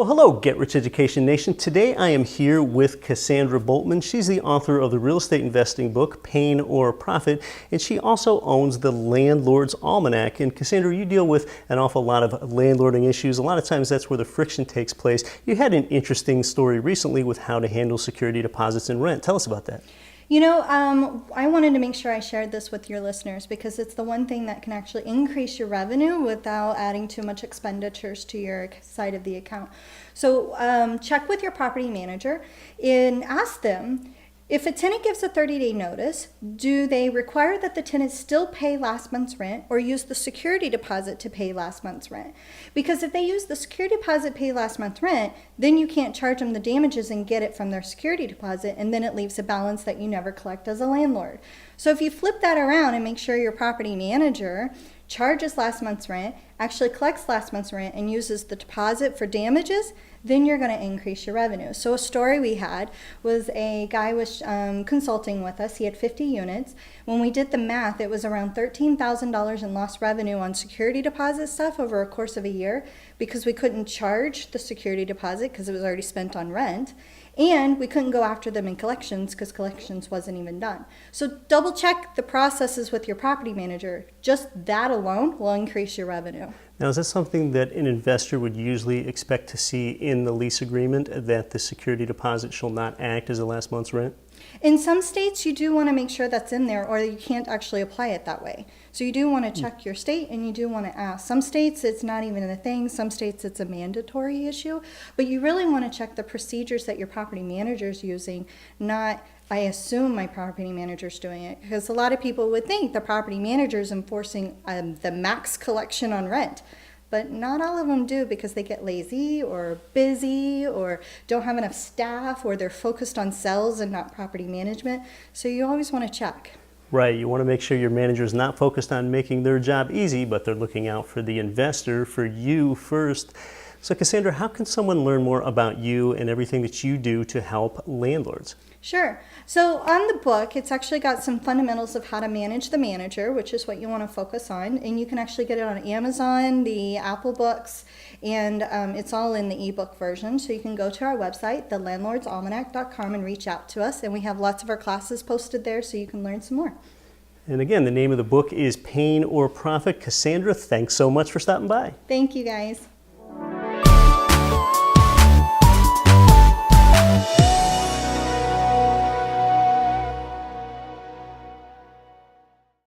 Well, hello, Get Rich Education Nation. Today I am here with Kassandra Boltman. She's the author of the real estate investing book, Pain or Profit, and she also owns the Landlords Almanac. And Kassandra, you deal with an awful lot of landlording issues. A lot of times that's where the friction takes place. You had an interesting story recently with how to handle security deposits and rent. Tell us about that. You know, I wanted to make sure I shared this with your listeners because it's the one thing that can actually increase your revenue without adding too much expenditures to your side of the account. So check with your property manager and ask them, if a tenant gives a 30-day notice, do they require that the tenant still pay last month's rent or use the security deposit to pay last month's rent? Because if they use the security deposit, pay last month's rent, then you can't charge them the damages and get it from their security deposit, and then it leaves a balance that you never collect as a landlord. So if you flip that around and make sure your property manager charges last month's rent, actually collects last month's rent, and uses the deposit for damages, then you're going to increase your revenue. So a story we had was a guy was consulting with us. He had 50 units. When we did the math, it was around $13,000 in lost revenue on security deposit stuff over a course of a year because we couldn't charge the security deposit because it was already spent on rent. And we couldn't go after them in collections because collections wasn't even done. So double check the processes with your property manager. Just that alone will increase your revenue. Now, is that something that an investor would usually expect to see in the lease agreement, that the security deposit shall not act as a last month's rent? In some states, you do want to make sure that's in there or you can't actually apply it that way. So you do want to check your state and you do want to ask. Some states, it's not even a thing. Some states, it's a mandatory issue. But you really want to check the procedures that your property manager is using, not, I assume my property manager's doing it. Because a lot of people would think the property manager is enforcing the max collection on rent. But not all of them do because they get lazy or busy or don't have enough staff or they're focused on sales and not property management. So you always want to check. Right, you want to make sure your manager is not focused on making their job easy, but they're looking out for the investor, for you first. So Kassandra, how can someone learn more about you and everything that you do to help landlords? Sure. So on the book, it's actually got some fundamentals of how to manage the manager, which is what you want to focus on. And you can actually get it on Amazon, the Apple books, and it's all in the ebook version. So you can go to our website, thelandlordsalmanac.com, and reach out to us. And we have lots of our classes posted there so you can learn some more. And again, the name of the book is Pain or Profit. Kassandra, thanks so much for stopping by. Thank you, guys.